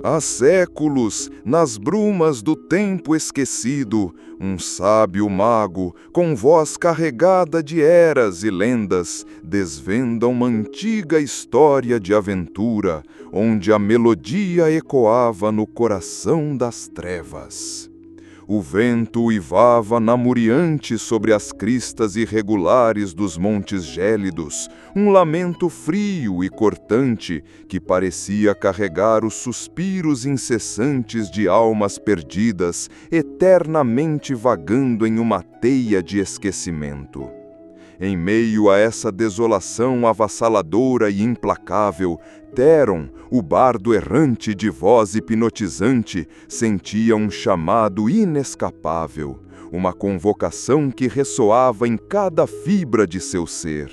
Há séculos, nas brumas do tempo esquecido, um sábio mago, com voz carregada de eras e lendas, desvenda uma antiga história de aventura, onde a melodia ecoava no coração das trevas. O vento uivava namuriante sobre as cristas irregulares dos montes gélidos, um lamento frio e cortante que parecia carregar os suspiros incessantes de almas perdidas, eternamente vagando em uma teia de esquecimento. Em meio a essa desolação avassaladora e implacável, Theron, o bardo errante de voz hipnotizante, sentia um chamado inescapável, uma convocação que ressoava em cada fibra de seu ser.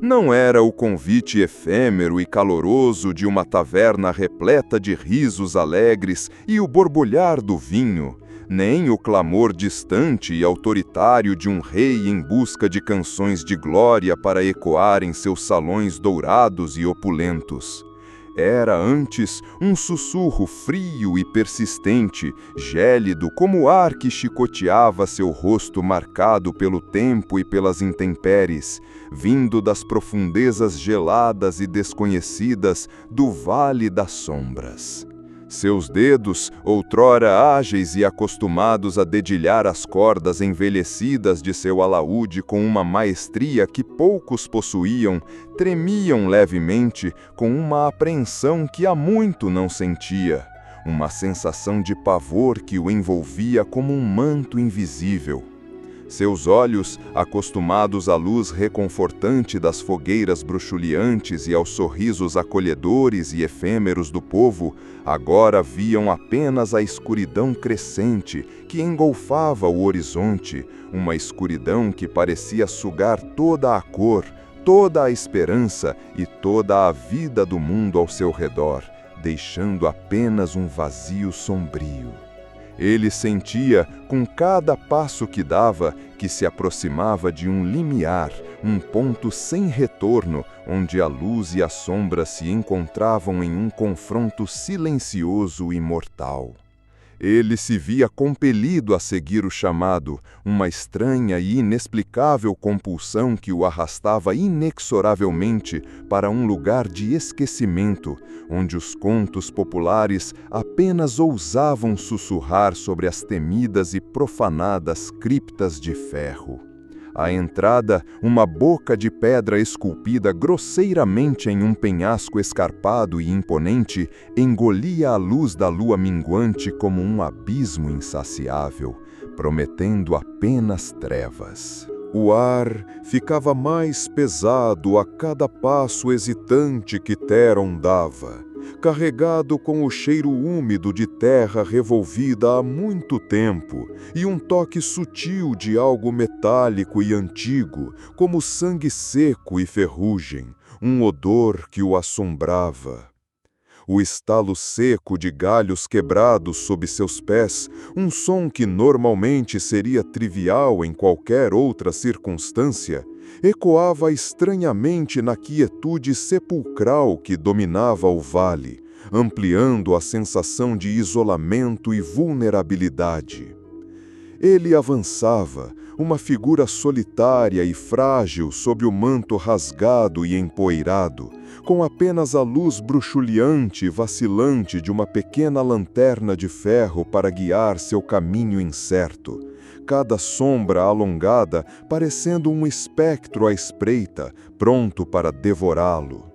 Não era o convite efêmero e caloroso de uma taverna repleta de risos alegres e o borbulhar do vinho, nem o clamor distante e autoritário de um rei em busca de canções de glória para ecoar em seus salões dourados e opulentos. Era antes um sussurro frio e persistente, gélido como o ar que chicoteava seu rosto marcado pelo tempo e pelas intempéries, vindo das profundezas geladas e desconhecidas do Vale das Sombras. Seus dedos, outrora ágeis e acostumados a dedilhar as cordas envelhecidas de seu alaúde com uma maestria que poucos possuíam, tremiam levemente com uma apreensão que há muito não sentia, uma sensação de pavor que o envolvia como um manto invisível. Seus olhos, acostumados à luz reconfortante das fogueiras bruxuleantes e aos sorrisos acolhedores e efêmeros do povo, agora viam apenas a escuridão crescente que engolfava o horizonte, uma escuridão que parecia sugar toda a cor, toda a esperança e toda a vida do mundo ao seu redor, deixando apenas um vazio sombrio. Ele sentia, com cada passo que dava, que se aproximava de um limiar, um ponto sem retorno, onde a luz e a sombra se encontravam em um confronto silencioso e mortal. Ele se via compelido a seguir o chamado, uma estranha e inexplicável compulsão que o arrastava inexoravelmente para um lugar de esquecimento, onde os contos populares apenas ousavam sussurrar sobre as temidas e profanadas criptas de ferro. À entrada, uma boca de pedra esculpida grosseiramente em um penhasco escarpado e imponente engolia a luz da lua minguante como um abismo insaciável, prometendo apenas trevas. O ar ficava mais pesado a cada passo hesitante que Theron dava, carregado com o cheiro úmido de terra revolvida há muito tempo e um toque sutil de algo metálico e antigo, como sangue seco e ferrugem, um odor que o assombrava. O estalo seco de galhos quebrados sob seus pés, um som que normalmente seria trivial em qualquer outra circunstância, ecoava estranhamente na quietude sepulcral que dominava o vale, ampliando a sensação de isolamento e vulnerabilidade. Ele avançava, uma figura solitária e frágil sob o manto rasgado e empoeirado, com apenas a luz bruxuleante e vacilante de uma pequena lanterna de ferro para guiar seu caminho incerto, cada sombra alongada parecendo um espectro à espreita, pronto para devorá-lo.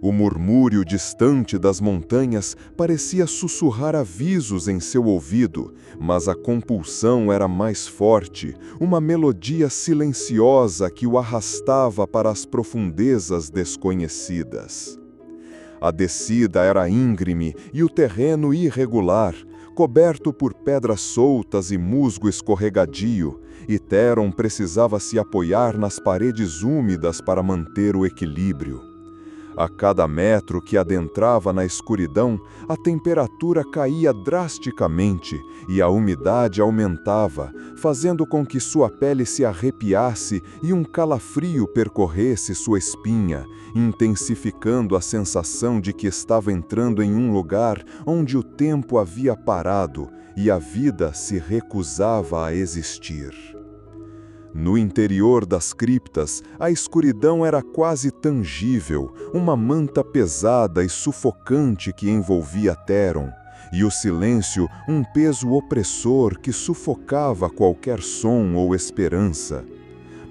O murmúrio distante das montanhas parecia sussurrar avisos em seu ouvido, mas a compulsão era mais forte, uma melodia silenciosa que o arrastava para as profundezas desconhecidas. A descida era íngreme e o terreno irregular, coberto por pedras soltas e musgo escorregadio, e Theron precisava se apoiar nas paredes úmidas para manter o equilíbrio. A cada metro que adentrava na escuridão, a temperatura caía drasticamente e a umidade aumentava, fazendo com que sua pele se arrepiasse e um calafrio percorresse sua espinha, intensificando a sensação de que estava entrando em um lugar onde o tempo havia parado e a vida se recusava a existir. No interior das criptas, a escuridão era quase tangível, uma manta pesada e sufocante que envolvia Theron, e o silêncio um peso opressor que sufocava qualquer som ou esperança.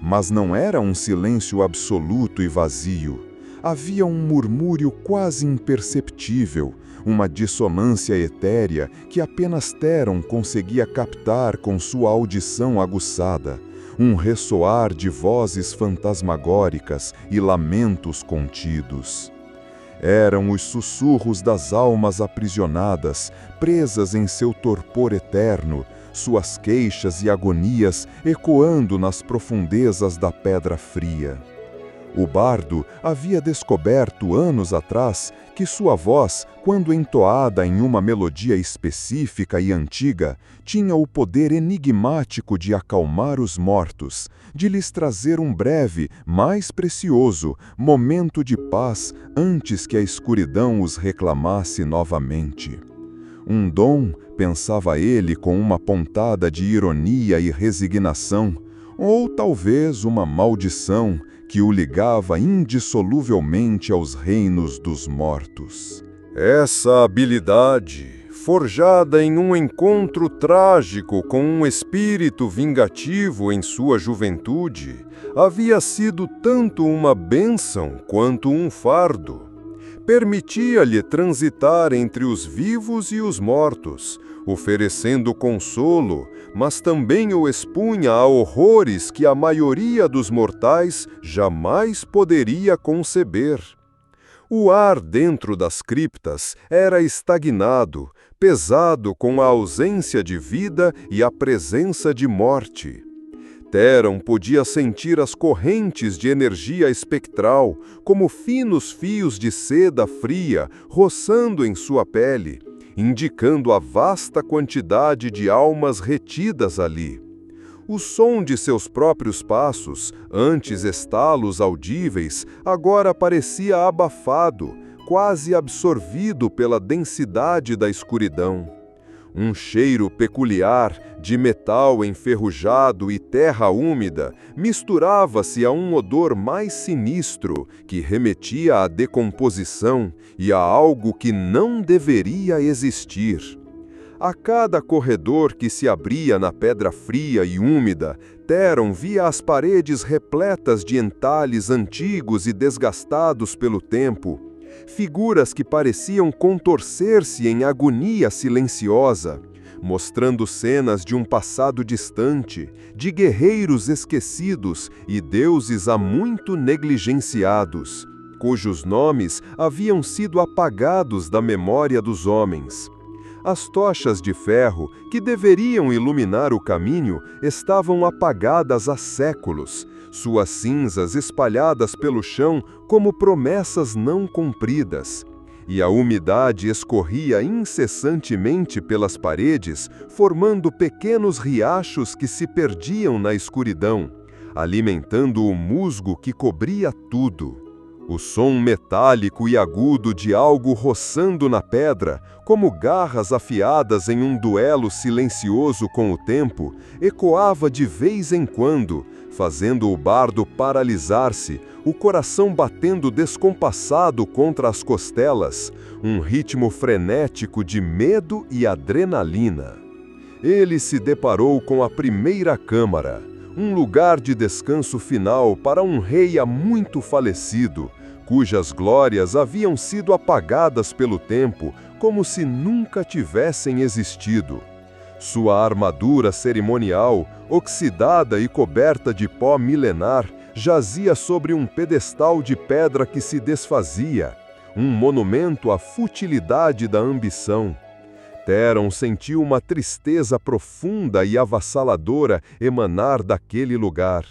Mas não era um silêncio absoluto e vazio. Havia um murmúrio quase imperceptível, uma dissonância etérea que apenas Theron conseguia captar com sua audição aguçada. Um ressoar de vozes fantasmagóricas e lamentos contidos. Eram os sussurros das almas aprisionadas, presas em seu torpor eterno, suas queixas e agonias ecoando nas profundezas da pedra fria. O bardo havia descoberto anos atrás que sua voz, quando entoada em uma melodia específica e antiga, tinha o poder enigmático de acalmar os mortos, de lhes trazer um breve, mais precioso, momento de paz antes que a escuridão os reclamasse novamente. Um dom, pensava ele com uma pontada de ironia e resignação, ou talvez uma maldição que o ligava indissoluvelmente aos reinos dos mortos. Essa habilidade, forjada em um encontro trágico com um espírito vingativo em sua juventude, havia sido tanto uma bênção quanto um fardo. Permitia-lhe transitar entre os vivos e os mortos, oferecendo consolo, mas também o expunha a horrores que a maioria dos mortais jamais poderia conceber. O ar dentro das criptas era estagnado, pesado com a ausência de vida e a presença de morte. Theron podia sentir as correntes de energia espectral, como finos fios de seda fria roçando em sua pele, indicando a vasta quantidade de almas retidas ali. O som de seus próprios passos, antes estalos audíveis, agora parecia abafado, quase absorvido pela densidade da escuridão. Um cheiro peculiar, de metal enferrujado e terra úmida, misturava-se a um odor mais sinistro, que remetia à decomposição e a algo que não deveria existir. A cada corredor que se abria na pedra fria e úmida, Theron via as paredes repletas de entalhes antigos e desgastados pelo tempo, figuras que pareciam contorcer-se em agonia silenciosa, mostrando cenas de um passado distante, de guerreiros esquecidos e deuses há muito negligenciados, cujos nomes haviam sido apagados da memória dos homens. As tochas de ferro, que deveriam iluminar o caminho, estavam apagadas há séculos, suas cinzas espalhadas pelo chão como promessas não cumpridas. E a umidade escorria incessantemente pelas paredes, formando pequenos riachos que se perdiam na escuridão, alimentando o musgo que cobria tudo. O som metálico e agudo de algo roçando na pedra, como garras afiadas em um duelo silencioso com o tempo, ecoava de vez em quando, fazendo o bardo paralisar-se, o coração batendo descompassado contra as costelas, um ritmo frenético de medo e adrenalina. Ele se deparou com a primeira câmara, um lugar de descanso final para um rei há muito falecido, cujas glórias haviam sido apagadas pelo tempo, como se nunca tivessem existido. Sua armadura cerimonial, oxidada e coberta de pó milenar, jazia sobre um pedestal de pedra que se desfazia, um monumento à futilidade da ambição. Theron sentiu uma tristeza profunda e avassaladora emanar daquele lugar.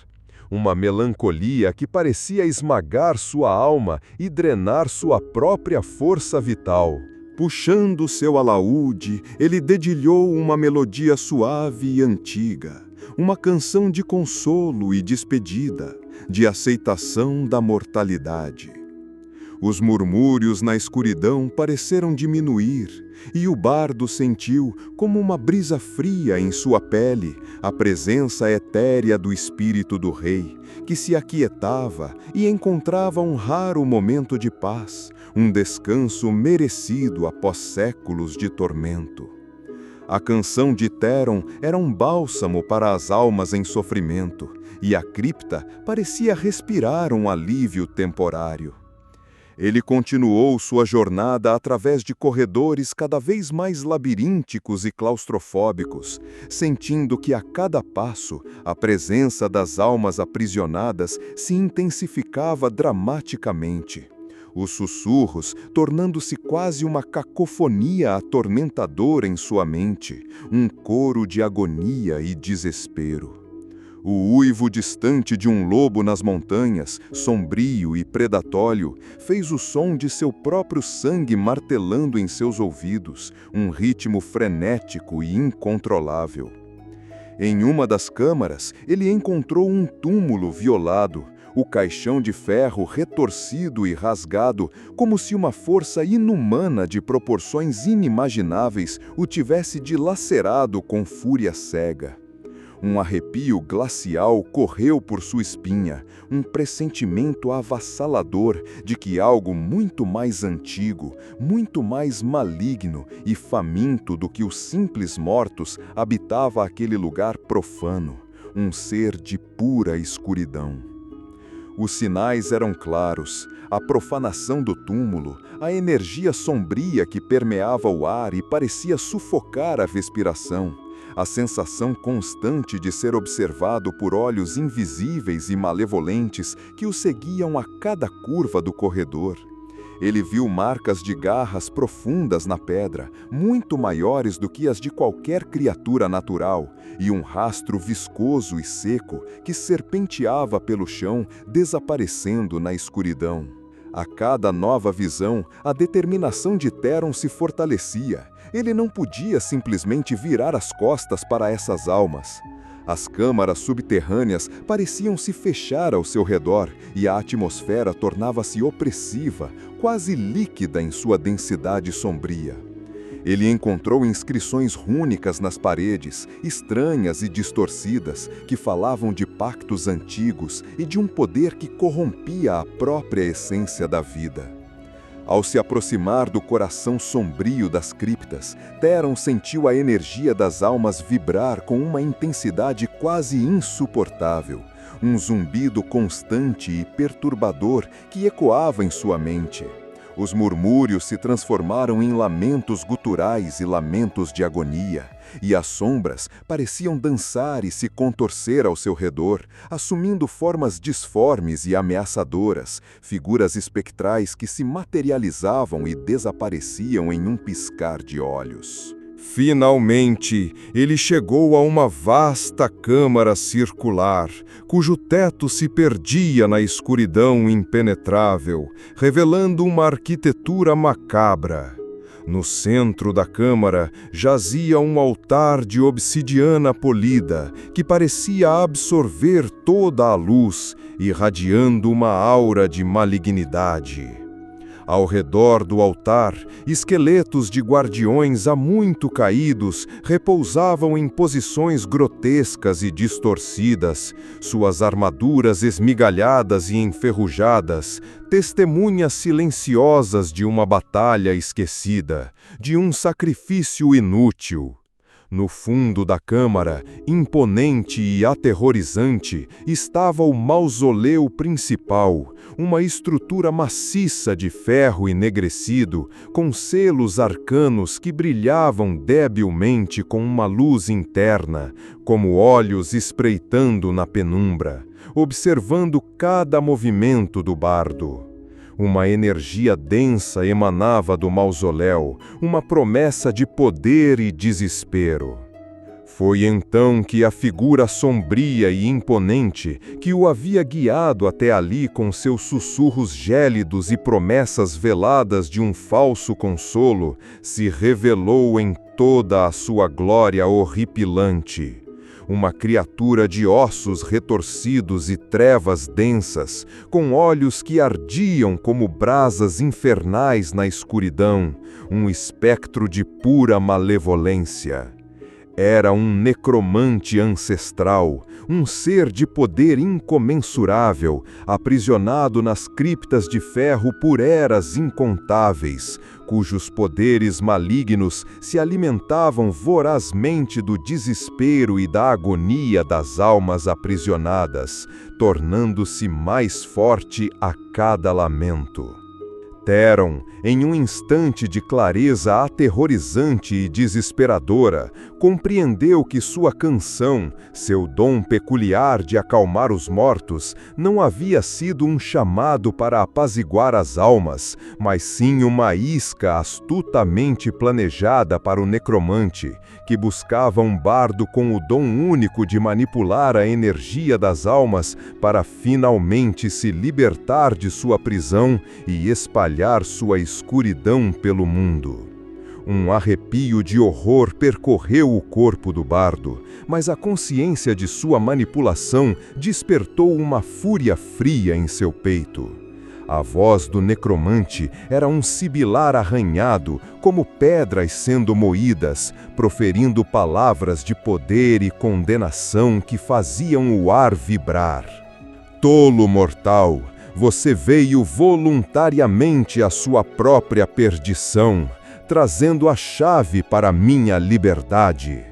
uma melancolia que parecia esmagar sua alma e drenar sua própria força vital. Puxando seu alaúde, ele dedilhou uma melodia suave e antiga, uma canção de consolo e despedida, de aceitação da mortalidade. Os murmúrios na escuridão pareceram diminuir, e o bardo sentiu, como uma brisa fria em sua pele, a presença etérea do espírito do rei, que se aquietava e encontrava um raro momento de paz, um descanso merecido após séculos de tormento. A canção de Téron era um bálsamo para as almas em sofrimento, e a cripta parecia respirar um alívio temporário. Ele continuou sua jornada através de corredores cada vez mais labirínticos e claustrofóbicos, sentindo que a cada passo a presença das almas aprisionadas se intensificava dramaticamente. Os sussurros tornando-se quase uma cacofonia atormentadora em sua mente, um coro de agonia e desespero. O uivo distante de um lobo nas montanhas, sombrio e predatório, fez o som de seu próprio sangue martelando em seus ouvidos, um ritmo frenético e incontrolável. Em uma das câmaras, ele encontrou um túmulo violado, o caixão de ferro retorcido e rasgado, como se uma força inumana de proporções inimagináveis o tivesse dilacerado com fúria cega. Um arrepio glacial correu por sua espinha, um pressentimento avassalador de que algo muito mais antigo, muito mais maligno e faminto do que os simples mortos habitava aquele lugar profano, um ser de pura escuridão. Os sinais eram claros, a profanação do túmulo, a energia sombria que permeava o ar e parecia sufocar a respiração, a sensação constante de ser observado por olhos invisíveis e malevolentes que o seguiam a cada curva do corredor. Ele viu marcas de garras profundas na pedra, muito maiores do que as de qualquer criatura natural, e um rastro viscoso e seco que serpenteava pelo chão, desaparecendo na escuridão. A cada nova visão, a determinação de Téron se fortalecia. Ele não podia simplesmente virar as costas para essas almas. As câmaras subterrâneas pareciam se fechar ao seu redor e a atmosfera tornava-se opressiva, quase líquida em sua densidade sombria. Ele encontrou inscrições rúnicas nas paredes, estranhas e distorcidas, que falavam de pactos antigos e de um poder que corrompia a própria essência da vida. Ao se aproximar do coração sombrio das criptas, Téron sentiu a energia das almas vibrar com uma intensidade quase insuportável, um zumbido constante e perturbador que ecoava em sua mente. Os murmúrios se transformaram em lamentos guturais e lamentos de agonia, e as sombras pareciam dançar e se contorcer ao seu redor, assumindo formas disformes e ameaçadoras, figuras espectrais que se materializavam e desapareciam em um piscar de olhos. Finalmente, ele chegou a uma vasta câmara circular, cujo teto se perdia na escuridão impenetrável, revelando uma arquitetura macabra. No centro da câmara jazia um altar de obsidiana polida, que parecia absorver toda a luz, irradiando uma aura de malignidade. Ao redor do altar, esqueletos de guardiões há muito caídos repousavam em posições grotescas e distorcidas, suas armaduras esmigalhadas e enferrujadas, testemunhas silenciosas de uma batalha esquecida, de um sacrifício inútil. No fundo da câmara, imponente e aterrorizante, estava o mausoléu principal, uma estrutura maciça de ferro enegrecido, com selos arcanos que brilhavam debilmente com uma luz interna, como olhos espreitando na penumbra, observando cada movimento do bardo. Uma energia densa emanava do mausoléu, uma promessa de poder e desespero. Foi então que a figura sombria e imponente, que o havia guiado até ali com seus sussurros gélidos e promessas veladas de um falso consolo, se revelou em toda a sua glória horripilante. Uma criatura de ossos retorcidos e trevas densas, com olhos que ardiam como brasas infernais na escuridão, um espectro de pura malevolência. Era um necromante ancestral, um ser de poder incomensurável, aprisionado nas criptas de ferro por eras incontáveis, cujos poderes malignos se alimentavam vorazmente do desespero e da agonia das almas aprisionadas, tornando-se mais forte a cada lamento. Theron, em um instante de clareza aterrorizante e desesperadora, compreendeu que sua canção, seu dom peculiar de acalmar os mortos, não havia sido um chamado para apaziguar as almas, mas sim uma isca astutamente planejada para o necromante, que buscava um bardo com o dom único de manipular a energia das almas para finalmente se libertar de sua prisão e espalhar sua escuridão pelo mundo. Um arrepio de horror percorreu o corpo do bardo, mas a consciência de sua manipulação despertou uma fúria fria em seu peito. A voz do necromante era um sibilar arranhado, como pedras sendo moídas, proferindo palavras de poder e condenação que faziam o ar vibrar. Tolo mortal! Você veio voluntariamente à sua própria perdição, trazendo a chave para minha liberdade.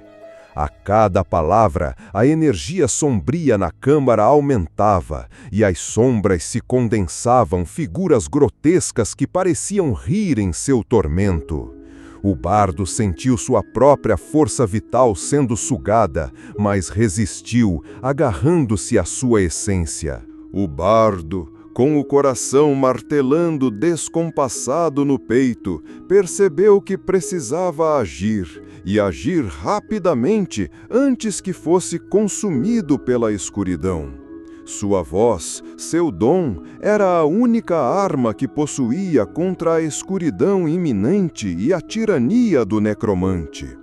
A cada palavra, a energia sombria na câmara aumentava, e as sombras se condensavam figuras grotescas que pareciam rir em seu tormento. O bardo sentiu sua própria força vital sendo sugada, mas resistiu, agarrando-se à sua essência. O bardo, com o coração martelando descompassado no peito, percebeu que precisava agir, e agir rapidamente antes que fosse consumido pela escuridão. Sua voz, seu dom, era a única arma que possuía contra a escuridão iminente e a tirania do necromante.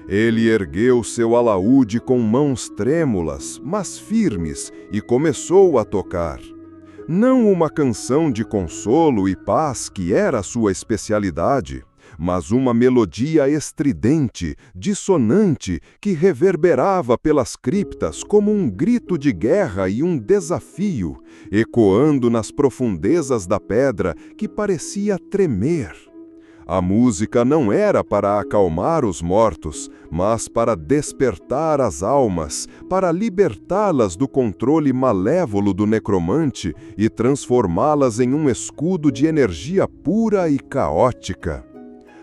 Ele ergueu seu alaúde com mãos trêmulas, mas firmes, e começou a tocar. Não uma canção de consolo e paz que era sua especialidade, mas uma melodia estridente, dissonante, que reverberava pelas criptas como um grito de guerra e um desafio, ecoando nas profundezas da pedra que parecia tremer. A música não era para acalmar os mortos, mas para despertar as almas, para libertá-las do controle malévolo do necromante e transformá-las em um escudo de energia pura e caótica.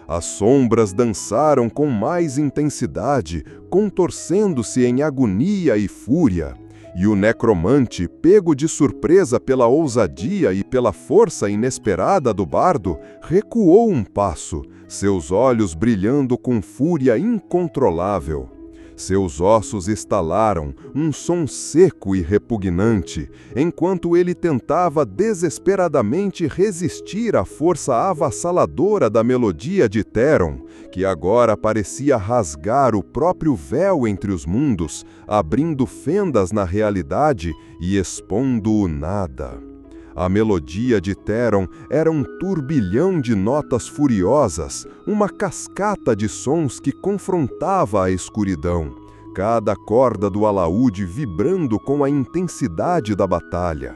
As sombras dançaram com mais intensidade, contorcendo-se em agonia e fúria. E o necromante, pego de surpresa pela ousadia e pela força inesperada do bardo, recuou um passo, seus olhos brilhando com fúria incontrolável. Seus ossos estalaram, um som seco e repugnante, enquanto ele tentava desesperadamente resistir à força avassaladora da melodia de Theron, que agora parecia rasgar o próprio véu entre os mundos, abrindo fendas na realidade e expondo o nada. A melodia de Theron era um turbilhão de notas furiosas, uma cascata de sons que confrontava a escuridão, cada corda do alaúde vibrando com a intensidade da batalha.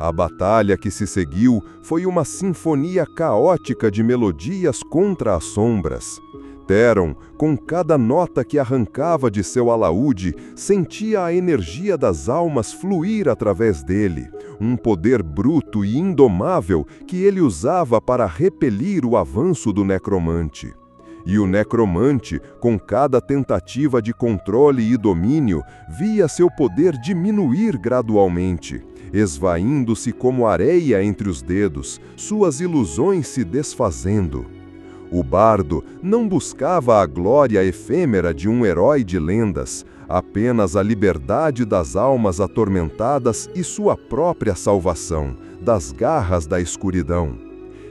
A batalha que se seguiu foi uma sinfonia caótica de melodias contra as sombras. Theron, com cada nota que arrancava de seu alaúde, sentia a energia das almas fluir através dele, um poder bruto e indomável que ele usava para repelir o avanço do necromante. E o necromante, com cada tentativa de controle e domínio, via seu poder diminuir gradualmente, esvaindo-se como areia entre os dedos, suas ilusões se desfazendo. O bardo não buscava a glória efêmera de um herói de lendas, apenas a liberdade das almas atormentadas e sua própria salvação, das garras da escuridão.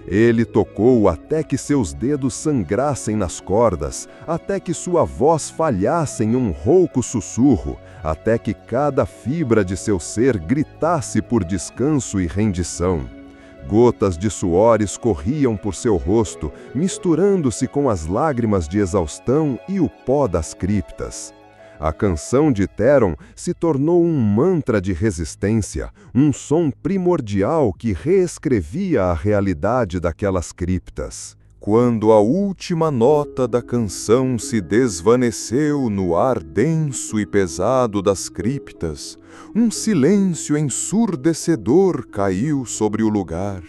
Ele tocou até que seus dedos sangrassem nas cordas, até que sua voz falhasse em um rouco sussurro, até que cada fibra de seu ser gritasse por descanso e rendição. Gotas de suor escorriam por seu rosto, misturando-se com as lágrimas de exaustão e o pó das criptas. A canção de Theron se tornou um mantra de resistência, um som primordial que reescrevia a realidade daquelas criptas. Quando a última nota da canção se desvaneceu no ar denso e pesado das criptas, um silêncio ensurdecedor caiu sobre o lugar.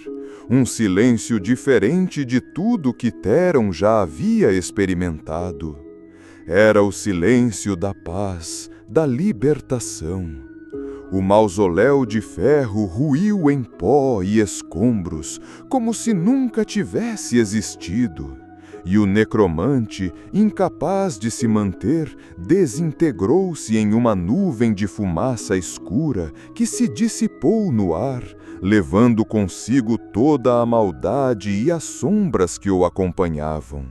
Um silêncio diferente de tudo que Theron já havia experimentado. Era o silêncio da paz, da libertação. O mausoléu de ferro ruiu em pó e escombros, como se nunca tivesse existido. E o necromante, incapaz de se manter, desintegrou-se em uma nuvem de fumaça escura que se dissipou no ar, levando consigo toda a maldade e as sombras que o acompanhavam.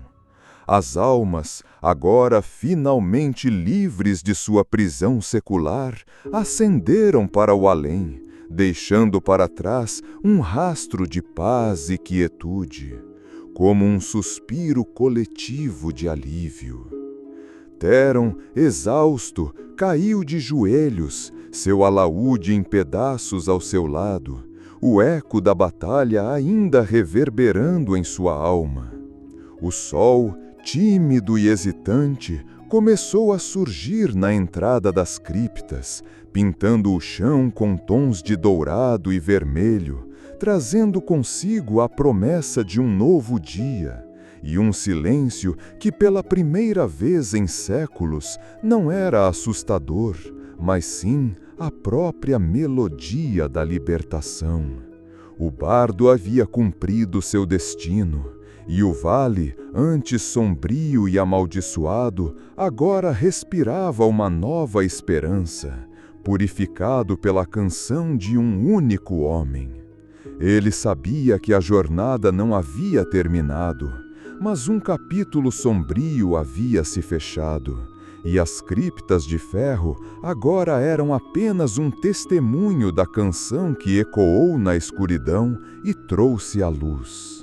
As almas, agora finalmente livres de sua prisão secular, ascenderam para o além, deixando para trás um rastro de paz e quietude, como um suspiro coletivo de alívio. Theron, exausto, caiu de joelhos, seu alaúde em pedaços ao seu lado, o eco da batalha ainda reverberando em sua alma. O sol, tímido e hesitante, começou a surgir na entrada das criptas, pintando o chão com tons de dourado e vermelho, trazendo consigo a promessa de um novo dia, e um silêncio que pela primeira vez em séculos não era assustador, mas sim a própria melodia da libertação. O bardo havia cumprido seu destino, e o vale, antes sombrio e amaldiçoado, agora respirava uma nova esperança, purificado pela canção de um único homem. Ele sabia que a jornada não havia terminado, mas um capítulo sombrio havia se fechado, e as criptas de ferro agora eram apenas um testemunho da canção que ecoou na escuridão e trouxe a luz.